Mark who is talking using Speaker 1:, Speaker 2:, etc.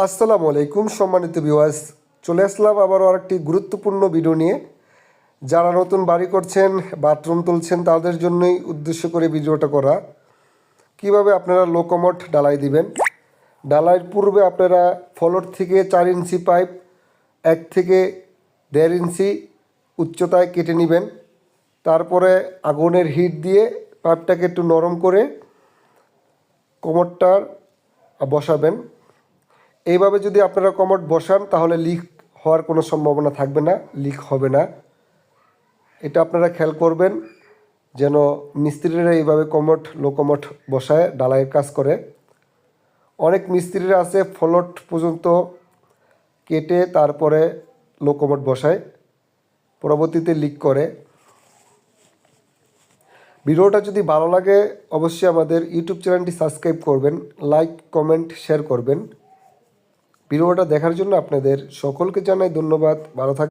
Speaker 1: আসসালামু আলাইকুম সম্মানিত ভিউয়ার্স, চলে আসলাম আবারও আরেকটি গুরুত্বপূর্ণ ভিডিও নিয়ে। যারা নতুন বাড়ি করছেন, বাথরুম তুলছেন, তাদের জন্যই উদ্দেশ্য করে ভিডিওটা করা। কিভাবে আপনারা লো কমোড ঢালাই দিবেন। ঢালাইয়ের পূর্বে আপনারা ফ্লোর থেকে 4 ইঞ্চি পাইপ 1 থেকে 1.5 ইঞ্চি উচ্চতায় কেটে নেবেন। তারপরে আগুনের হিট দিয়ে পাইপটাকে একটু নরম করে কমোডটা বসাবেন। এইভাবে যদি আপনারা কমোড বসান তাহলে লিক হওয়ার কোনো সম্ভাবনা থাকবে না, লিক হবে না। এটা আপনারা খেয়াল করবেন যেন মিস্ত্রিরা এইভাবে লো কমোড বসায় ঢালাইয়ের কাজ করে। অনেক মিস্ত্রিরা আছে ফ্লোর পর্যন্ত কেটে তারপরে লো কমোড বসায়, পরবর্তীতে লিক করে। ভিডিওটা যদি ভালো লাগে অবশ্যই আমাদের ইউটিউব চ্যানেলটি সাবস্ক্রাইব করবেন, লাইক কমেন্ট শেয়ার করবেন। ভিডিওটা দেখার জন্য আপনাদের সকলকে জানাই ধন্যবাদ। ভালো থাকবেন।